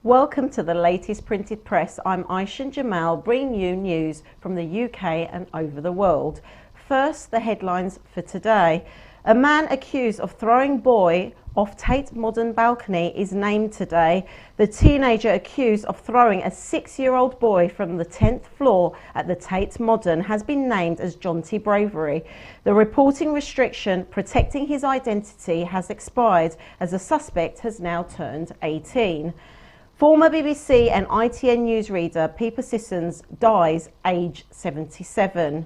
Welcome to the latest printed press. I'm Aysen Djemal, bringing you news from the UK and over the world. First, the headlines for today. A man accused of throwing boy off Tate Modern balcony is named today. The teenager accused of throwing a 6-year-old boy from the 10th floor at the Tate Modern has been named as Jonty Bravery. The reporting restriction protecting his identity has expired as the suspect has now turned 18. Former BBC and ITN newsreader Pippa Sissons dies aged 77.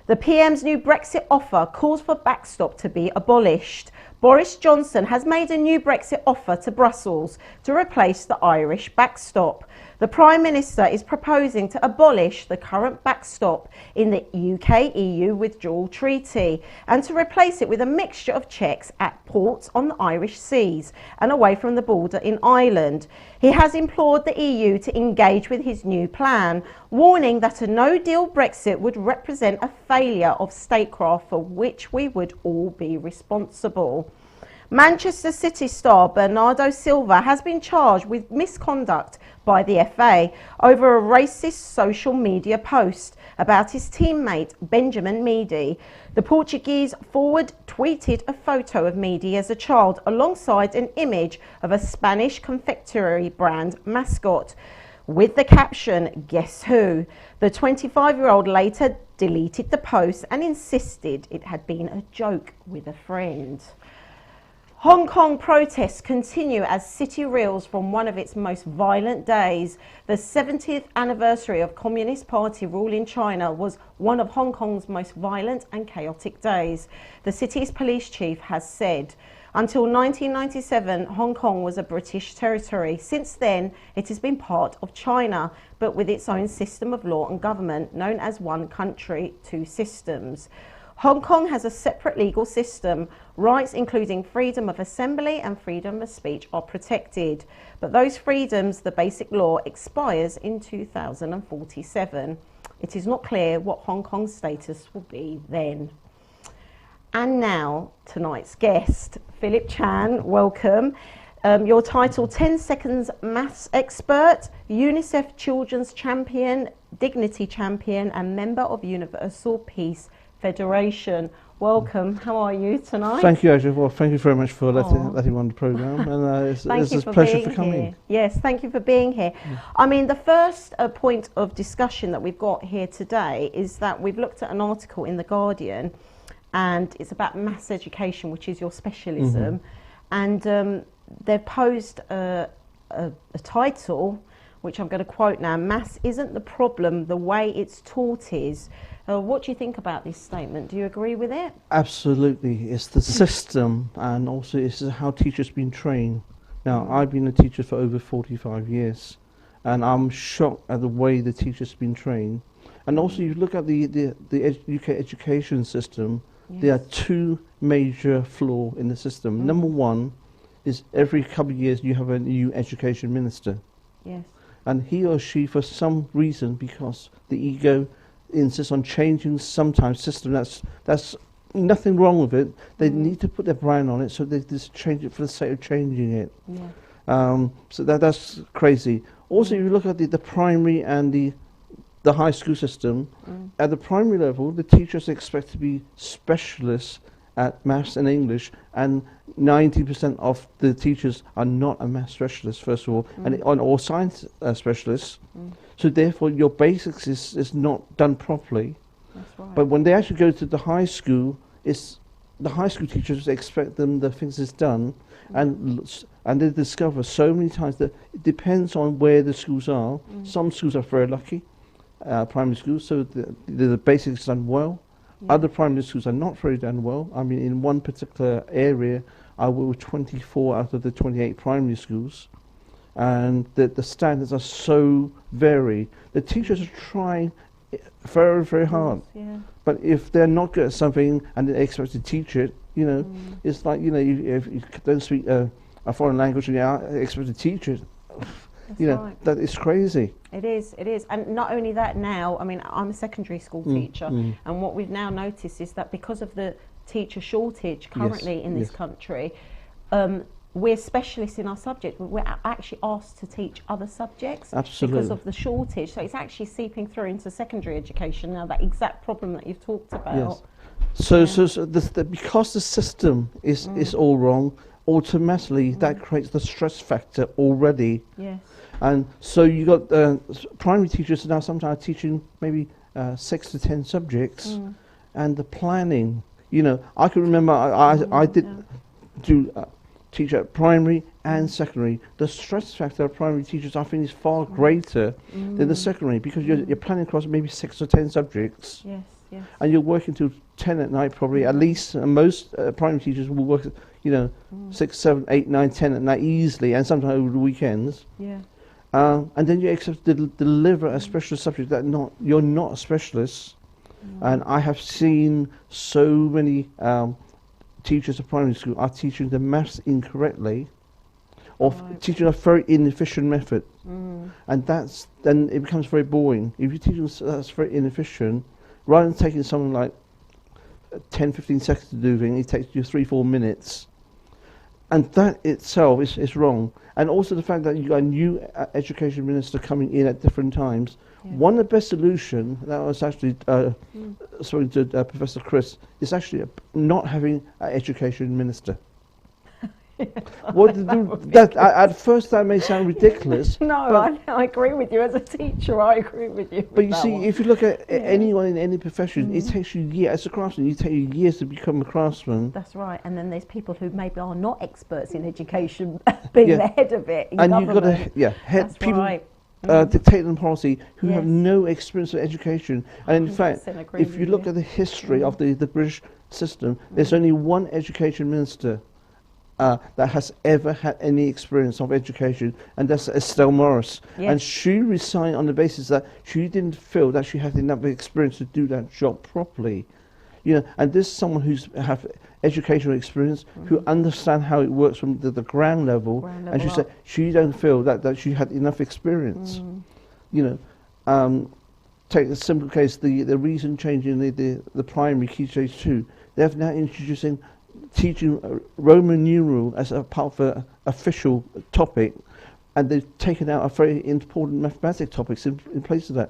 The PM's new Brexit offer calls for backstop to be abolished. Boris Johnson has made a new Brexit offer to Brussels to replace the Irish backstop. The Prime Minister is proposing to abolish the current backstop in the UK-EU withdrawal treaty and to replace it with a mixture of checks at ports on the Irish seas and away from the border in Ireland. He has implored the EU to engage with his new plan, warning that a no-deal Brexit would represent a failure of statecraft for which we would all be responsible. Manchester City star Bernardo Silva has been charged with misconduct by the FA over a racist social media post about his teammate Benjamin Mendy. The Portuguese forward tweeted a photo of Mendy as a child alongside an image of a Spanish confectionery brand mascot with the caption, "Guess who?" The 25-year-old later deleted the post and insisted it had been a joke with a friend. Hong Kong protests continue as city reels from one of its most violent days. The 70th anniversary of Communist Party rule in China was one of Hong Kong's most violent and chaotic days. The city's police chief has said, until 1997, Hong Kong was a British territory. Since then, it has been part of China, but with its own system of law and government, known as one country, two systems. Hong Kong has a separate legal system. Rights including freedom of assembly and freedom of speech are protected. But those freedoms, the basic law, expires in 2047. It is not clear what Hong Kong's status will be then. And now, tonight's guest, Philip Chan, welcome. Your title, 10 Seconds Maths Expert, UNICEF Children's Champion, Dignity Champion and member of Universal Peace Federation. Welcome. How are you tonight? Thank you, Aysen. Well, thank you very much for letting me on the programme, and it's a pleasure for coming. Here. Yes, thank you for being here. I mean, the first point of discussion that we've got here today is that we've looked at an article in The Guardian, and it's about maths education, which is your specialism, and they've posed a title, which I'm going to quote now: "Maths isn't the problem, the way it's taught is." What do you think about this statement? Do you agree with it? Absolutely. It's the system, and also it's how teachers been trained. Now, I've been a teacher for over 45 years, and I'm shocked at the way the teachers been trained. And also, you look at the UK education system, there are two major flaws in the system. Number one is every couple of years you have a new education minister. Yes. And he or she, for some reason, because the ego insists on changing sometimes system, that's nothing wrong with it. They need to put their brand on it, so they just change it for the sake of changing it. So that's crazy. Also, if you look at the primary and the high school system, at the primary level, the teachers expect to be specialists at maths and English, and 90% of the teachers are not a maths specialist, first of all, or science specialists. So therefore, your basics is not done properly. That's right. But when they actually go to the high school, the high school teachers expect them the things is done, and they discover so many times that it depends on where the schools are. Some schools are very lucky, primary schools, so the basics done well. Other primary schools are not very done well. I mean, in one particular area, I work with 24 out of the 28 primary schools, and the standards are so varied. The teachers are trying very, very hard. But if they're not good at something and they're expected to teach it, you know, it's like, you know, if you don't speak a foreign language and you're expected to teach it, you know, that is crazy. It is. And not only that now, I mean, I'm a secondary school teacher, and what we've now noticed is that because of the teacher shortage currently in this country, we're specialists in our subject, we're actually asked to teach other subjects Absolutely. because of the shortage. So it's actually seeping through into secondary education now, that exact problem that you've talked about. Yes. So because the system is all wrong, automatically that creates the stress factor already. Yes. And so you got primary teachers now sometimes teaching maybe 6 to 10 subjects, and the planning. You know, I can remember I did do teach at primary and secondary. The stress factor of primary teachers, I think, is far greater than the secondary, because you're planning across maybe 6 or 10 subjects. Yes. Yes. And you're working till 10 at night probably, at least. And most primary teachers will work, 6, 7, 8, 9, 10 at night easily, and sometimes over the weekends. Yeah. And then you expect to deliver a specialist subject that you're not a specialist. And I have seen so many teachers of primary school are teaching the maths incorrectly, or teaching a very inefficient method. And then it becomes very boring. If you're teaching that's very inefficient, rather than taking something like 10, 15 seconds to do things, it takes you 3, 4 minutes. And that itself is wrong. And also the fact that you've got a new education minister coming in at different times. Yeah. One of the best solutions, that was actually speaking to Professor Chris, is actually not having an education minister. At first that may sound ridiculous. No, I agree with you. As a teacher, I agree with you. But you see, if you look at anyone in any profession, it takes you years. As a craftsman, you take you years to become a craftsman. That's right. And then there's people who maybe are not experts in education being the head of it in and government. you've got to, head That's people right. dictating policy who have no experience in education. And in fact, if you look at the history of the British system, there's only one education minister that has ever had any experience of education, and that's Estelle Morris. Yes. And she resigned on the basis that she didn't feel that she had enough experience to do that job properly. And this is someone who's have educational experience, who understand how it works from the ground level, and she said she don't feel that she had enough experience. Take a simple case, the recent change in the primary key stage 2, they're now introducing teaching Roman numeral as a part of an official topic, and they've taken out a very important mathematics topics in place of that.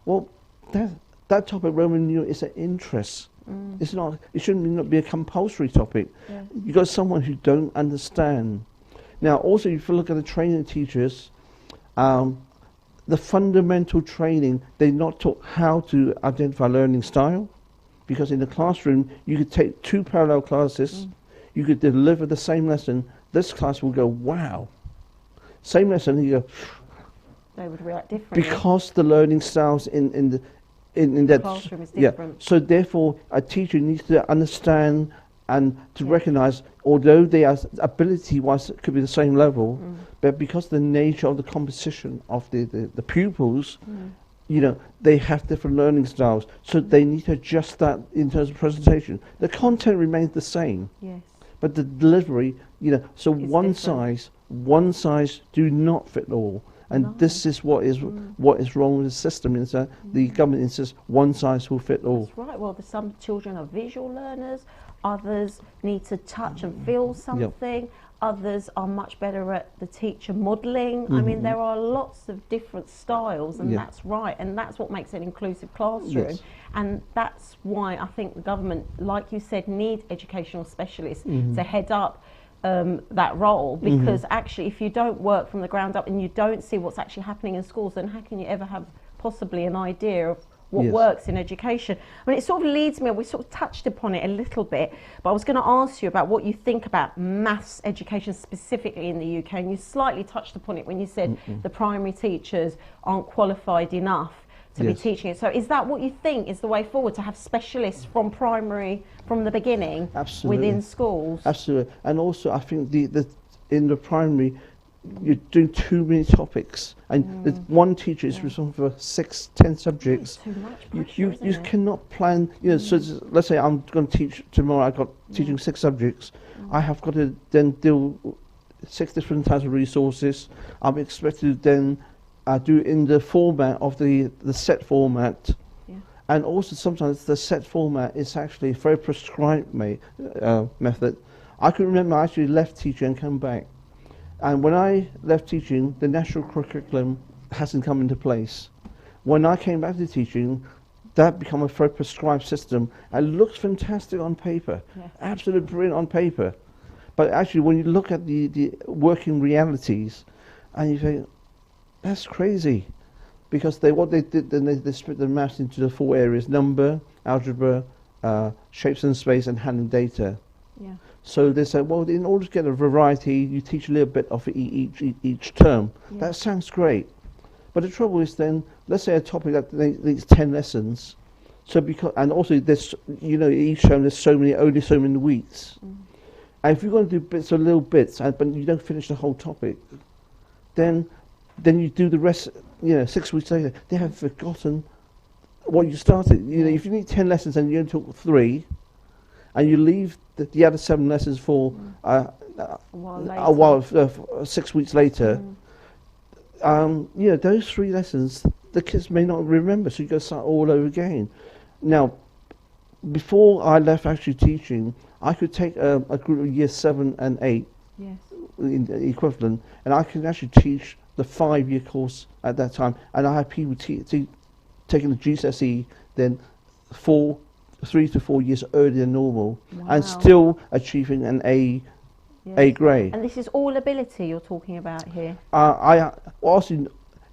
Well, that topic, Roman numeral, is an interest. It's not. It shouldn't not be a compulsory topic. Yeah. You've got someone who don't understand. Now, also, if you look at the training teachers, the fundamental training, they're not taught how to identify learning style. Because in the classroom, you could take 2 parallel classes, you could deliver the same lesson. This class will go, wow. Same lesson, you go. They would react differently. Because the learning styles in that classroom is different. So therefore, a teacher needs to understand and to recognise, although their ability-wise could be the same level, but because the nature of the composition of the pupils. They have different learning styles, so they need to adjust that in terms of presentation. The content remains the same, but the delivery, so one size do not fit all, and this is what is wrong with the system. Is that the government insists one size will fit all. That's right. Well, some children are visual learners, others need to touch and feel something. Others are much better at the teacher modelling. I mean, there are lots of different styles, and that's right. And that's what makes it an inclusive classroom. Yes. And that's why I think the government, like you said, need educational specialists to head up that role. Because actually, if you don't work from the ground up and you don't see what's actually happening in schools, then how can you ever have possibly an idea of what works in education? I mean, it sort of leads me, we sort of touched upon it a little bit, but I was going to ask you about what you think about maths education specifically in the UK, and you slightly touched upon it when you said the primary teachers aren't qualified enough to be teaching it. So is that what you think is the way forward, to have specialists from primary, from the beginning, within schools? Absolutely. And also I think in the primary, you're doing too many topics, and one teacher is responsible for 6, 10 subjects. Too much pressure, you cannot plan. So let's say I'm going to teach tomorrow. I've got teaching 6 subjects. I have got to then deal 6 different types of resources. I'm expected to then do in the format of the set format. And also sometimes the set format is actually a very prescribed method. I can remember I actually left teaching and come back And when I left teaching, the national curriculum hasn't come into place. When I came back to teaching, that became a very prescribed system. It looks fantastic on paper, Yes. absolutely brilliant on paper. But actually, when you look at the working realities, and you think, that's crazy. Because what they did, then they split the maths into the 4 areas: number, algebra, shapes and space, and handling data. Yeah. So they said, well, in order to get a variety, you teach a little bit of each term. Yeah. That sounds great. But the trouble is then, let's say a topic that needs 10 lessons. So and also there's, each term there's only so many weeks. Mm. And if you're going to do little bits, but you don't finish the whole topic, then you do the rest, 6 weeks later, they have forgotten what you started. If you need 10 lessons and you only took 3, and you leave the other 7 lessons for a while 6 weeks later, those 3 lessons, the kids may not remember, so you got to start all over again. Now, before I left actually teaching, I could take a group of year 7 and 8, Yes. in the equivalent, and I could actually teach the 5-year course at that time, and I had people taking the GCSE then 3 to 4 years earlier than normal, Wow. and still achieving an A grade. And this is all ability you're talking about here? Also,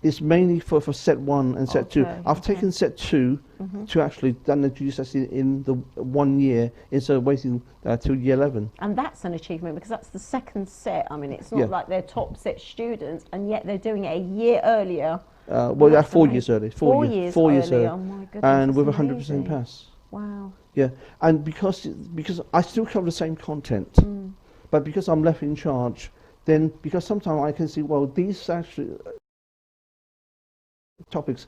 it's mainly for set 1 and set 2. I've taken set 2 to actually done the GCSE in the 1 year instead of waiting till year 11. And that's an achievement, because that's the second set. I mean, it's not like they're top set students, and yet they're doing it a year earlier. Well, 4 years early. 4 years early. Oh my goodness, and with that's 100% amazing. pass. Wow. Yeah, and because I still cover the same content, but because I'm left in charge, then because sometimes I can see, well, these actually topics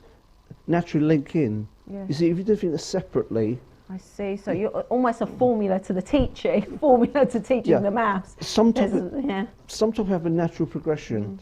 naturally link in. Yeah. You see, if you do things separately, I see. So you're almost a formula to the teaching, formula to teaching the maths. some topics have a natural progression.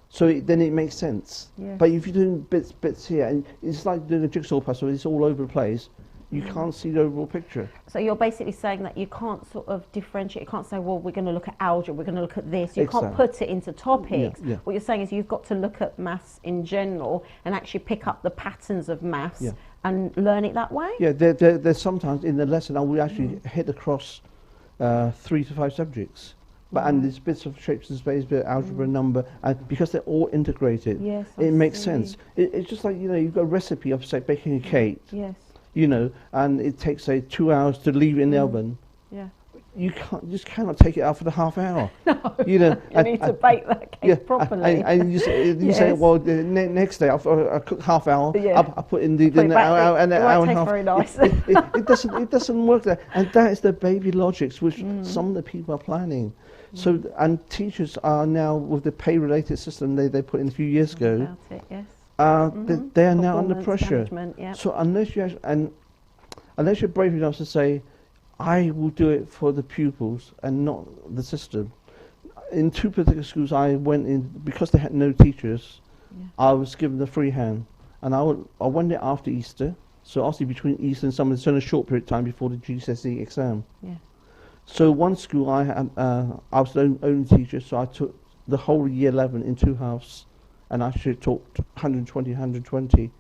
So then it makes sense. Yes. But if you're doing bits here, and it's like doing a jigsaw puzzle, it's all over the place, you can't see the overall picture. So you're basically saying that you can't sort of differentiate, you can't say, well, we're going to look at algebra, we're going to look at this, you can't put it into topics. Yeah. What you're saying is you've got to look at maths in general and actually pick up the patterns of maths and learn it that way? Yeah, there's sometimes in the lesson I will actually hit across 3 to 5 subjects. And there's bits of shapes and space, bit of algebra, number, and because they're all integrated, it makes sense. It's just like, you've got a recipe of, say, baking a cake. Yes. And it takes, say, 2 hours to leave it in the oven. Yeah. You just cannot take it out for the half hour. No, you need to bake that cake properly. And you say, well, the next day I cook half hour. I put in the hour and a half. Very nice. It doesn't work there, and that is the baby logics which some of the people are planning. So and teachers are now with the pay-related system they put in a few years ago. They are now under pressure. So unless you're brave enough to say, I will do it for the pupils and not the system. In 2 particular schools I went in, because they had no teachers, I was given the free hand. And I went there after Easter, so obviously between Easter and summer, it's only a short period of time before the GCSE exam. Yeah. So one school I was the only teacher, so I took the whole year 11 in 2 halves, and I actually taught 120.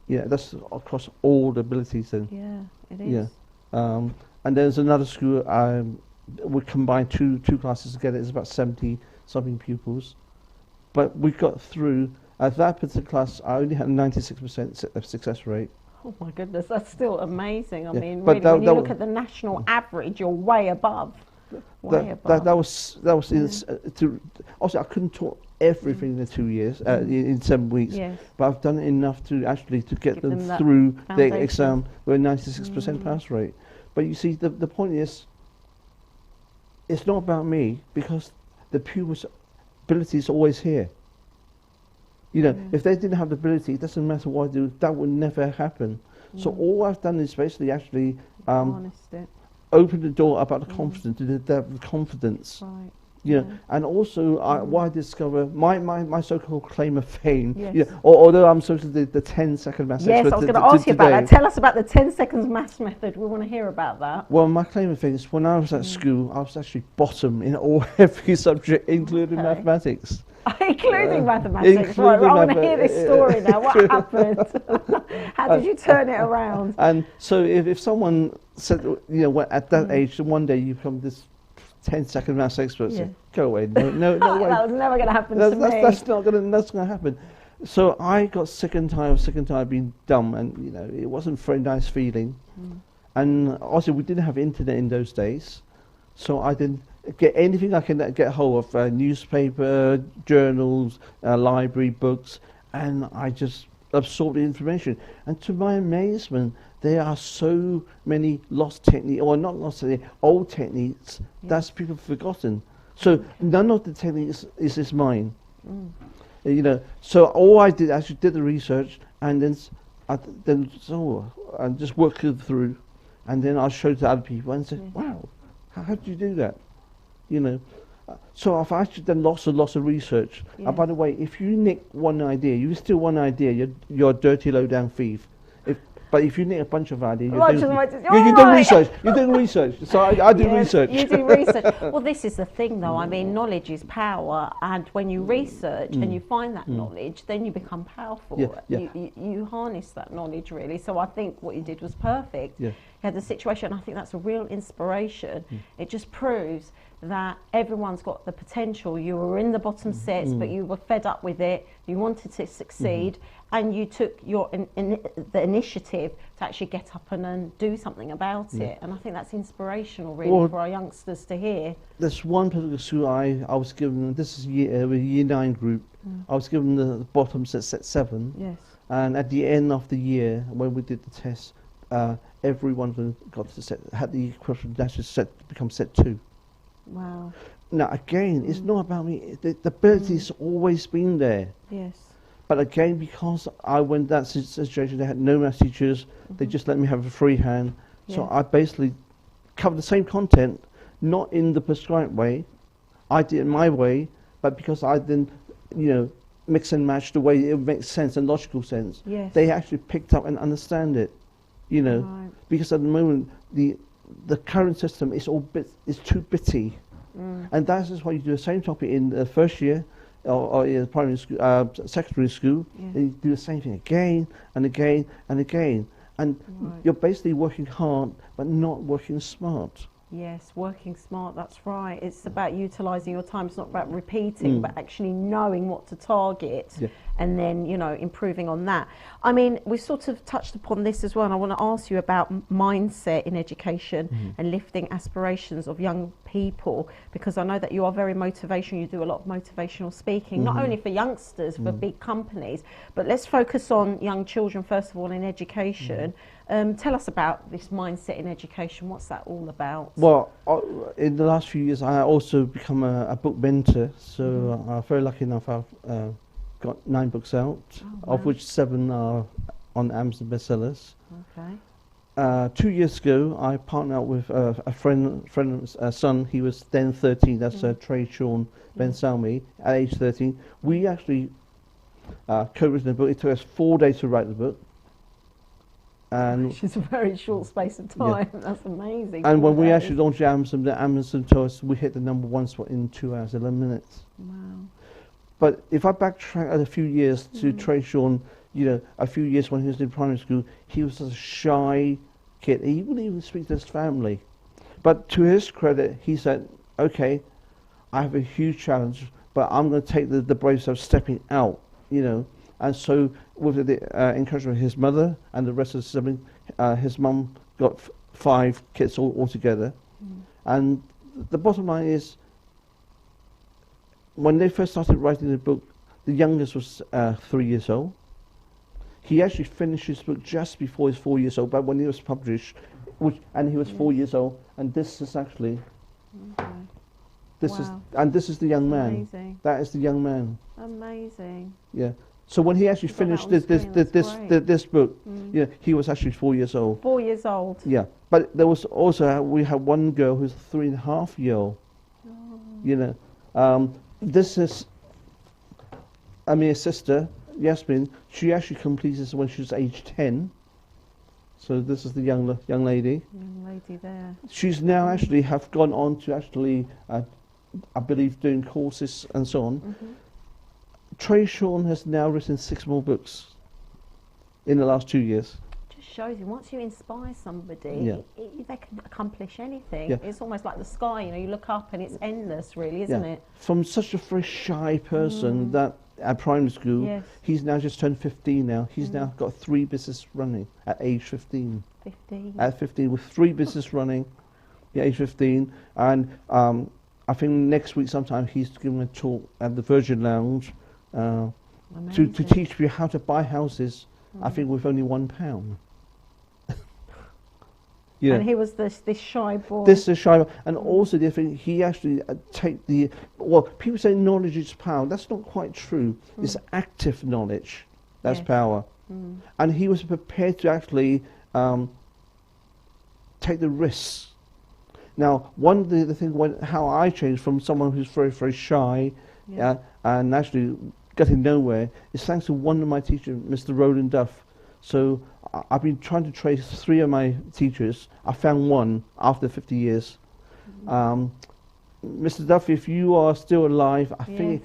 Yeah, that's across all the abilities then. Yeah, it is. Yeah. And there's another school, we combined two classes together, it's about 70 something pupils. But we got through, at that particular class, I only had a 96% success rate. Oh my goodness, that's still amazing. I mean, but really, when you look at the national average, you're way above. That was also I couldn't taught everything in the 2 years in 7 weeks, but I've done enough to actually to get them through the exam with a 96% pass rate. But you see, the point is, it's not about me, because the pupils' ability is always here. If they didn't have the ability, it doesn't matter what I do, that would never happen. So all I've done is basically actually open the door about the confidence, the confidence. Right. You know, and also what I discover my so-called claim of fame. Yes. You know, although I'm sort of the 10-second maths Yes, expert I was going to ask you today, about that. Tell us about the 10 seconds maths method. We want to hear about that. Well, my claim of fame is when I was at school, I was actually bottom in every subject, including mathematics. Including mathematics. Right, I want to hear this story now. What happened? How did you turn it around? And so if someone said, you know, at that age, one day you become this 10-second maths expert, so go away. No way. That was never going to happen to me. That's going to happen. So I got sick and tired of being dumb, and you know, it wasn't a very nice feeling. And also, we didn't have internet in those days, so I didn't get anything I can get hold of, newspaper, journals, library books, and I just absorbed the information. And to my amazement, there are so many lost techniques, or not lost techniques, old techniques that people have forgotten. So none of the techniques is mine. You know, so all I did, actually did the research, and then and just worked it through, and then I showed it to other people and said, "Wow, how did you do that?" You know, so I've actually done lots of research. And by the way, if you nick one idea, you steal one idea, you're a dirty, low-down thief. But if you nick a bunch of ideas, you're doing research. You're doing research. So I do research. You do research. Well, this is the thing, though. I mean, knowledge is power, and when you research and you find that knowledge, then you become powerful. You harness that knowledge, really. So I think what you did was perfect. You had the situation. I think that's a real inspiration. It just proves that everyone's got the potential. You were in the bottom sets, but you were fed up with it. You wanted to succeed, and you took the initiative to actually get up and do something about it. And I think that's inspirational, really, for our youngsters to hear. There's one particular school I was given. This is year 9 group. I was given the bottom set 7. Yes. And at the end of the year, when we did the test, every one of them got to had the equivalent dashes set become set 2. Wow. Now again, it's not about me. The ability's always been there. Yes. But again, because I went that situation, they had no maths teachers. They just let me have a free hand. So I basically covered the same content, not in the prescribed way. I did it my way, but because I didn't, you know, mix and match the way it makes sense and logical sense. Yes. They actually picked up and understand it, you know, because at the moment the current system is is too bitty, and that's just why you do the same topic in the first year or in the primary school, secondary school, and you do the same thing again and again and again, and you're basically working hard but not working smart. Yes, working smart, that's right. It's about utilising your time. It's not about repeating, but actually knowing what to target and then, you know, improving on that. I mean, we sort of touched upon this as well, and I want to ask you about mindset in education and lifting aspirations of young people, because I know that you are very motivational. You do a lot of motivational speaking, not only for youngsters, for big companies, but let's focus on young children, first of all, in education. Tell us about this mindset in education. What's that all about? Well, in the last few years, I also become a book mentor. So I'm very lucky enough. I've got 9 books out, of which 7 are on Amazon bestsellers. Okay. 2 years ago, I partnered up with a friend's son. He was then 13. That's Trey Sean Ben Salmi. At age 13, we actually co-written a book. It took us 4 days to write the book. And which is a very short space of time. That's amazing. And when we actually launched Amazon, the Amazon told us we hit the #1 spot in 2 hours, 11 minutes. Wow. But if I backtrack a few years to Trey Sean, you know, a few years when he was in primary school, he was a shy kid. He wouldn't even speak to his family. But to his credit, he said, okay, I have a huge challenge, but I'm going to take the brave step, stepping out, you know. And so, with the encouragement of his mother and the rest of the siblings, his mum got 5 kids all together. And the bottom line is, when they first started writing the book, the youngest was 3 years old. He actually finished his book just before he was 4 years old, but when it was published, and he was 4 years old, and this is actually, this is the young man. Amazing. That is the young man. Amazing. Yeah. So when he actually finished this book, you know, he was actually 4 years old. 4 years old. Yeah, but there was also we had one girl who's 3.5 years old. You know, This is Amir's sister, Yasmin. She actually completed this when she was age 10. So this is the young lady. Young lady there. She's now actually have gone on to actually, I believe, doing courses and so on. Trey Sean has now written 6 more books in the last 2 years. Just shows you, once you inspire somebody, Yeah. they can accomplish anything. Yeah. It's almost like the sky, you know, you look up and it's endless, really, isn't it? From such a very shy person that at primary school, Yes. he's now just turned 15 now. He's now got 3 businesses running at age 15. 15. At 15 with 3 businesses running at age 15. And I think next week sometime he's giving a talk at the Virgin Lounge to teach you how to buy houses, I think with only £1. Yeah. And he was this shy boy. This is shy, and also the thing he actually people say knowledge is power. That's not quite true. It's active knowledge that's power, and he was prepared to actually take the risks. Now, one of the thing how I changed from someone who's very very shy, and actually getting nowhere is thanks to one of my teachers, Mr. Roland Duff. So I've been trying to trace 3 of my teachers. I found one after 50 years. Mr. Duffy, if you are still alive, I think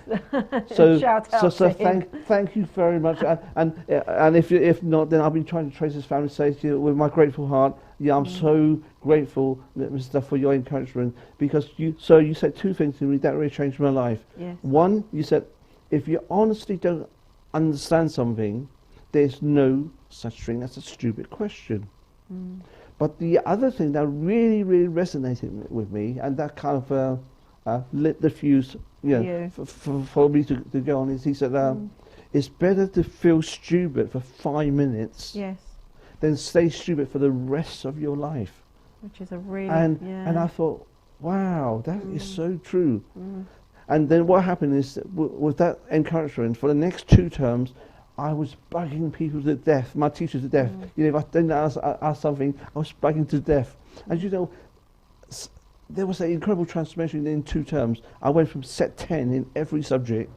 so. Shout out to him. Thank you very much. And if not, then I've been trying to trace his family. Say to you, with my grateful heart, I'm so grateful, Mr. Duff, for your encouragement, because you said 2 things to me that really changed my life. Yes. One, you said, if you honestly don't understand something, there's no such thing as a stupid question. But the other thing that really, really resonated with me, and that kind of lit the fuse, for me to go on, is he said, it's better to feel stupid for 5 minutes than stay stupid for the rest of your life. Which is a really, and I thought, wow, that is so true. And then what happened is, with that encouragement, for the next 2 terms, I was bugging people to death, my teachers to death. You know, if I didn't ask something, I was bugging to death. And you know, there was an incredible transformation in 2 terms. I went from set 10 in every subject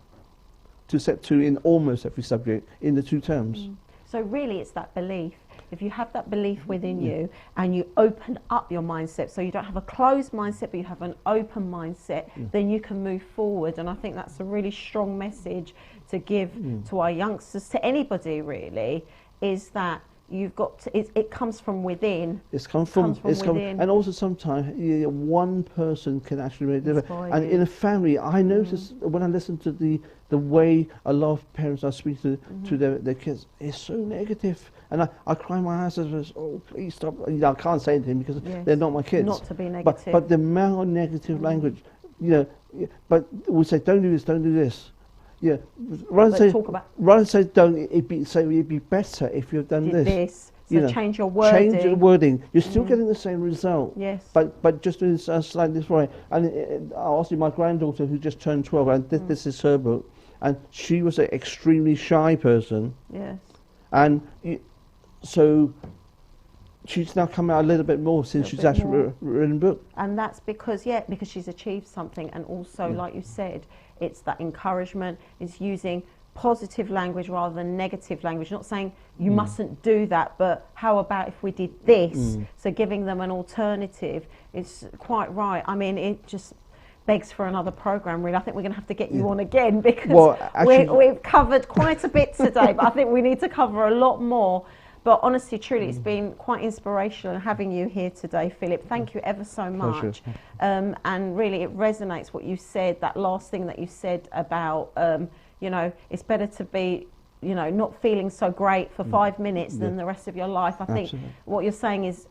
to set 2 in almost every subject in the 2 terms. So really it's that belief. If you have that belief within you and you open up your mindset, so you don't have a closed mindset but you have an open mindset, then you can move forward. And I think that's a really strong message to give to our youngsters, to anybody really, is that you've got to, it comes from within. It's come from within. And also sometimes one person can actually make it. And in a family, I notice when I listen to the way a lot of parents are speaking to their kids, it's so negative. And I cry my eyes as, oh, please stop. You know, I can't say anything because they're not my kids. Not to be negative. But the amount of negative language, but we say, don't do this, don't do this. Yeah, rather than say don't, it'd be better if you've done this. So change your wording. Change your wording. You're still getting the same result. Yes. But just doing it slightly different. And also my granddaughter, who just turned 12, and this is her book, and she was an extremely shy person. Yes. And so she's now come out a little bit more since she's actually written a book. And that's because she's achieved something, and also, like you said, it's that encouragement, it's using positive language rather than negative language. Not saying you mustn't do that, but how about if we did this? So giving them an alternative. It's quite right. I mean, it just begs for another program, really. I think we're going to have to get you on again, because we've covered quite a bit today, but I think we need to cover a lot more. But honestly, truly, it's been quite inspirational having you here today, Philip. Thank you ever so much. And really, it resonates what you said, that last thing that you said about, it's better to be, not feeling so great for 5 minutes than the rest of your life. I think what you're saying is,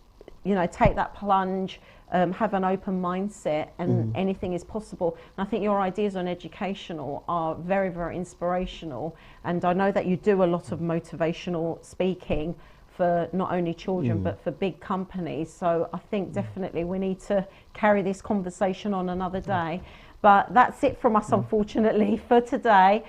take that plunge, have an open mindset, and anything is possible. And I think your ideas on educational are very, very inspirational. And I know that you do a lot of motivational speaking for not only children but for big companies. So I think definitely we need to carry this conversation on another day. But that's it from us, unfortunately, for today.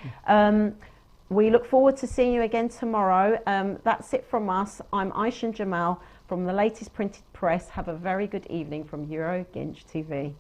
We look forward to seeing you again tomorrow. That's it from us. I'm Aysen Djemal from the latest printed press. Have a very good evening from Euro Genç TV.